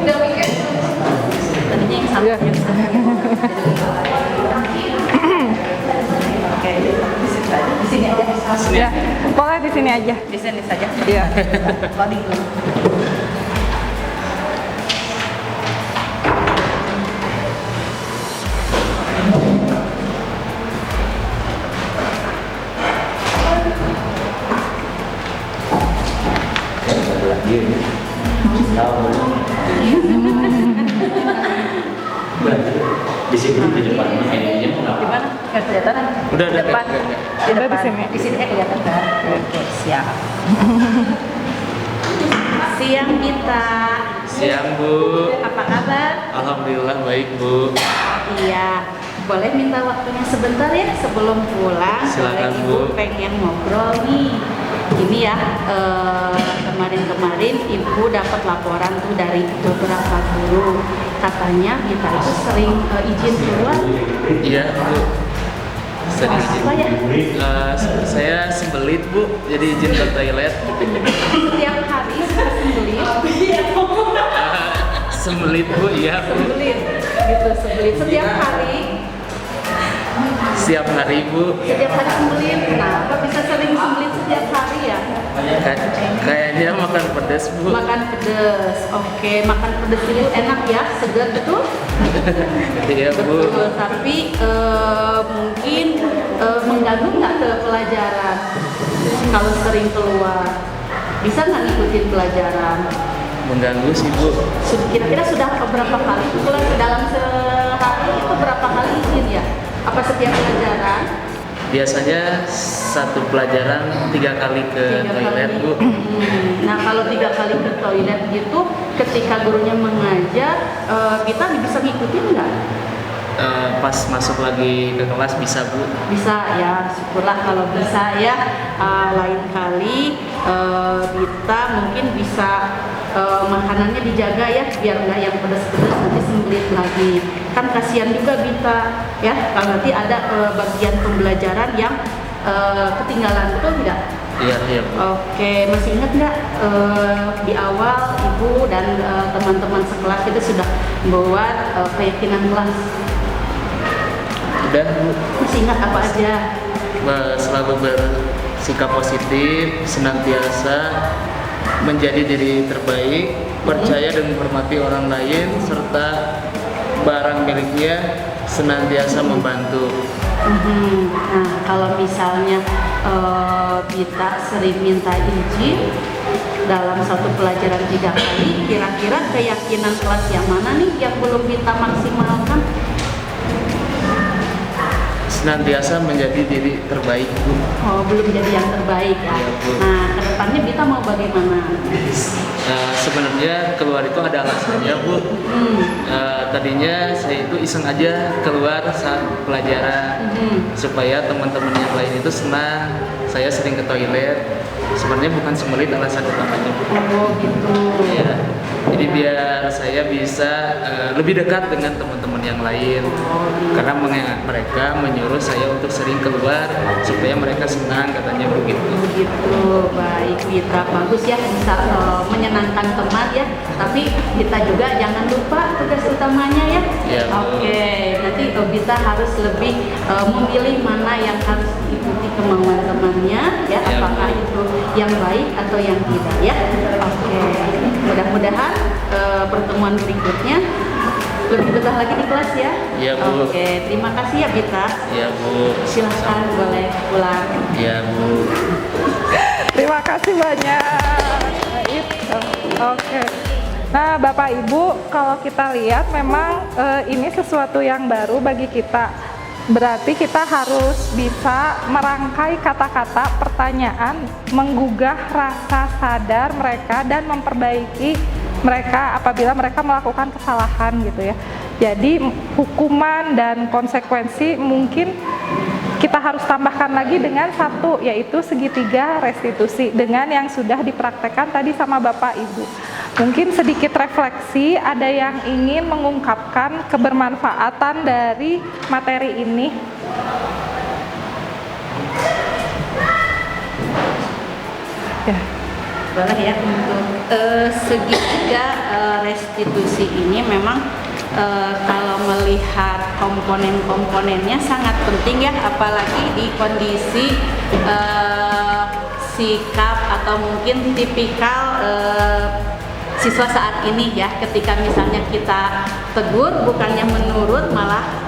Udah mikir. Tadinya yang sama. Ya. Di sini aja. Ya, boleh di sini aja. Di sini saja. Iya. Loading dulu. Tahu. Di sini di depan ini Di mana? Nggak kelihatan? Udah, Di depan. udah. Di Udah depan. di sini. Di sini kelihatan kan? Oke, siap. Siang kita. Siang Bu. Apa kabar? Alhamdulillah baik Bu. Iya. Boleh minta waktunya sebentar ya sebelum pulang. Silakan, Boleh, Ibu Bu. pengen ngobrol nih. Ini ya kemarin-kemarin Ibu dapat laporan tuh dari beberapa guru. Katanya kita itu sering izin keluar. Iya Bu. Sering izin. Apa ya? Saya sembelit Bu, jadi izin ke toilet. Setiap hari sembelit. Sembelit Bu, iya Bu. Sembelit. Gitu sembelit. Setiap hari. Setiap hari Bu. Setiap hari sembelit. Kenapa bisa sering sembelit setiap hari ya? Kayaknya makan pedas Bu. Makan pedas. Oke, makan pedas itu enak ya, segar betul? Iya Bu. Betul, tapi mungkin mengganggu nggak ke pelajaran kalau sering keluar? Bisa nggak ngikutin pelajaran? Mengganggu sih Bu. Kira-kira sudah berapa kali keluar dalam sehari itu berapa kali izin ya? Apa setiap pelajaran? Biasanya satu pelajaran 3 kali ke 3 toilet kali. Bu. Nah kalau 3 kali ke toilet gitu, ketika gurunya mengajar, kita bisa ngikutin nggak? Pas masuk lagi ke kelas bisa Bu. Bisa ya, syukurlah kalau bisa ya. Lain kali kita mungkin bisa makanannya dijaga ya, biar nggak yang pedas-pedas nanti sembelit lagi. Kan kasihan juga Bita ya, kalau nanti ada bagian pembelajaran yang ketinggalan, betul tidak? Iya Bu. Oke, masih ingat nggak di awal Ibu dan teman-teman sekelas itu sudah membuat keyakinan kelas? Udah Bu. Masih ingat apa aja? Selalu bersikap positif, senantiasa menjadi diri terbaik, percaya dan menghormati orang lain, serta barang miliknya senantiasa membantu. Nah, kalau misalnya kita sering minta izin dalam satu pelajaran 3 kali, kira-kira keyakinan kelas yang mana nih yang belum kita maksimalkan? Senantiasa menjadi diri terbaik Bu. Oh, belum jadi yang terbaik ya. Iya, Bu. Nah, kedepannya kita mau bagaimana? Sebenarnya keluar itu ada alasannya Bu. Tadinya saya itu iseng aja keluar saat pelajaran supaya teman-teman yang lain itu senang. Saya sering ke toilet. Sebenarnya bukan sembelit alasan utamanya Bu. Oh gitu. Ya. Jadi biar saya bisa lebih dekat dengan teman-teman yang lain. Karena mereka menyuruh saya untuk sering keluar supaya mereka senang, katanya begitu. Begitu, baik Bita, bagus ya bisa menyenangkan teman ya. Tapi kita juga jangan lupa tugas utamanya ya. Iya, Bu. Oke, nanti Bita harus lebih memilih mana yang harus diikuti kemauan temannya ya. Iya, Apakah Bu. itu yang baik atau yang tidak ya. Oke, mudah-mudahan pertemuan berikutnya lebih betah lagi di kelas ya. Iya, Bu. Oke, terima kasih ya Bita. Iya Bu. Silahkan boleh pulang. Iya Bu. Terima kasih banyak. Oke. Nah, Bapak Ibu, kalau kita lihat memang ini sesuatu yang baru bagi kita. Berarti kita harus bisa merangkai kata-kata pertanyaan, menggugah rasa sadar mereka dan memperbaiki mereka apabila mereka melakukan kesalahan gitu ya. Jadi hukuman dan konsekuensi mungkin kita harus tambahkan lagi dengan satu, yaitu segitiga restitusi dengan yang sudah dipraktekkan tadi sama Bapak Ibu. Mungkin sedikit refleksi, ada yang ingin mengungkapkan kebermanfaatan dari materi ini. Ya. Boleh ya, untuk segitiga restitusi ini memang kalau melihat komponen-komponennya sangat penting ya, apalagi di kondisi sikap atau mungkin tipikal siswa saat ini ya, ketika misalnya kita tegur bukannya menurut malah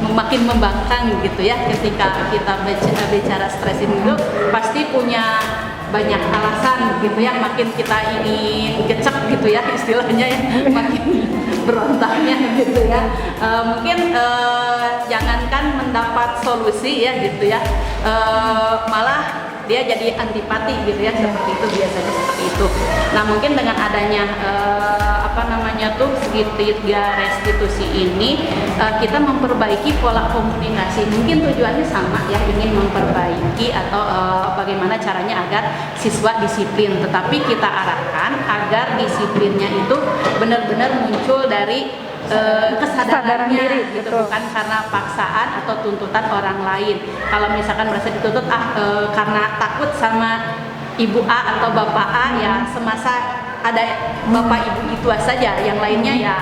makin membangkang gitu ya. Ketika kita bicara stres itu pasti punya banyak alasan gitu ya, makin kita ingin gecek gitu ya istilahnya ya, makin berontaknya gitu ya. Mungkin jangankan mendapat solusi ya gitu ya, malah dia jadi antipati gitu ya, seperti itu, biasanya seperti itu. Nah mungkin dengan adanya segitiga restitusi ini, kita memperbaiki pola komunikasi. Mungkin tujuannya sama ya, ingin memperbaiki atau bagaimana caranya agar siswa disiplin, tetapi kita arahkan agar disiplinnya itu benar-benar muncul dari kesadarannya diri, gitu, betul. bukan karena paksaan atau tuntutan orang lain. Kalau misalkan merasa dituntut karena takut sama ibu A atau bapak A, ya semasa ada bapak ibu itu saja, yang lainnya ya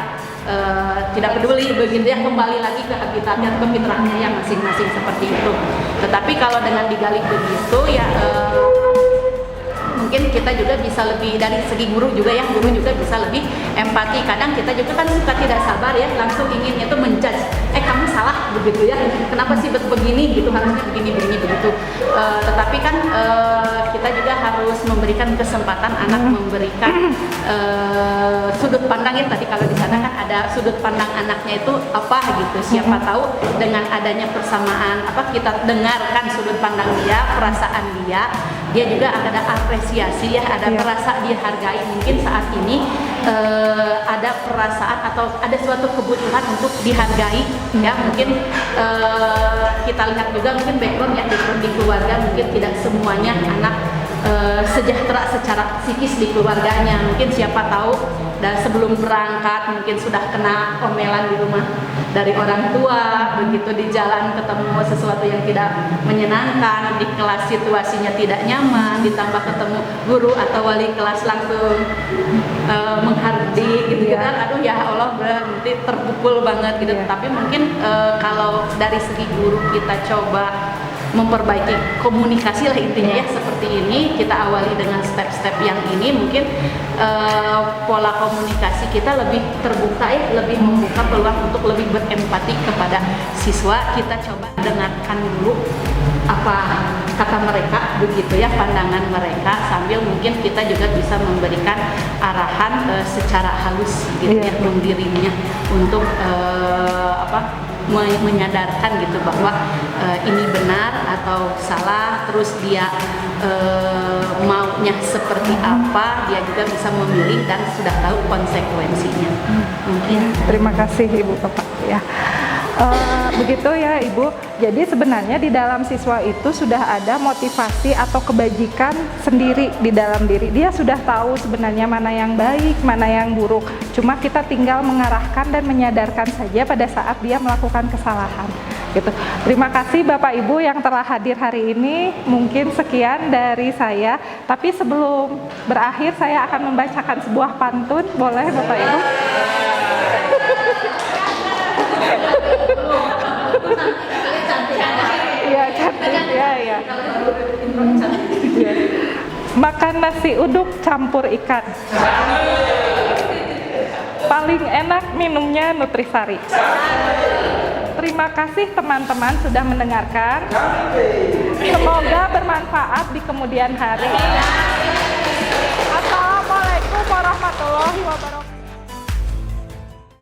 tidak peduli begitu ya, kembali lagi ke habitatnya, ke fitrahnya yang masing-masing seperti itu. Tetapi kalau dengan digali begitu ya, mungkin kita juga bisa lebih, dari segi guru juga ya, guru juga bisa lebih empati. Kadang kita juga kan suka tidak sabar ya, langsung ingin itu menjudge, kamu salah begitu ya, kenapa sih begini gitu, harusnya begini begitu. Tetapi kan kita juga harus memberikan kesempatan anak memberikan sudut pandang ya. Tadi kalau di sana kan ada sudut pandang anaknya itu apa gitu, siapa tahu dengan adanya persamaan kita dengarkan sudut pandang dia, perasaan dia juga ada apresiasi ya, ada merasa dihargai. Mungkin saat ini ada perasaan atau ada suatu kebutuhan untuk dihargai ya. Mungkin kita lihat juga mungkin background ya, di keluarga mungkin tidak semuanya anak sejahtera secara psikis di keluarganya. Mungkin siapa tahu dan sebelum berangkat mungkin sudah kena omelan di rumah dari orang tua, begitu di jalan ketemu sesuatu yang tidak menyenangkan, di kelas situasinya tidak nyaman, ditambah ketemu guru atau wali kelas langsung menghardik gitu kan, aduh ya Allah, berarti terpukul banget gitu. Tapi mungkin kalau dari segi guru kita coba memperbaiki komunikasi lah intinya ya, seperti ini kita awali dengan step-step yang ini, mungkin pola komunikasi kita lebih terbuka ya, lebih membuka peluang untuk lebih berempati kepada siswa. Kita coba dengarkan dulu apa kata mereka begitu ya, pandangan mereka, sambil mungkin kita juga bisa memberikan arahan secara halus gitu ya, mendirinya untuk menyadarkan gitu bahwa ini benar atau salah, terus dia maunya seperti apa, dia juga bisa memilih dan sudah tahu konsekuensinya. Mungkin. Terima kasih Ibu Bapak ya. Begitu ya Ibu. Jadi sebenarnya di dalam siswa itu sudah ada motivasi atau kebajikan sendiri di dalam diri. Dia sudah tahu sebenarnya mana yang baik, mana yang buruk. Cuma kita tinggal mengarahkan dan menyadarkan saja pada saat dia melakukan kesalahan. Gitu. Terima kasih Bapak Ibu yang telah hadir hari ini. Mungkin sekian dari saya. Tapi sebelum berakhir saya akan membacakan sebuah pantun. Boleh Bapak Ibu? Iya cantik ya. Makan nasi uduk campur ikan. Paling enak minumnya Nutrisari. Terima kasih teman-teman sudah mendengarkan. Semoga bermanfaat di kemudian hari. Assalamualaikum warahmatullahi wabarakatuh.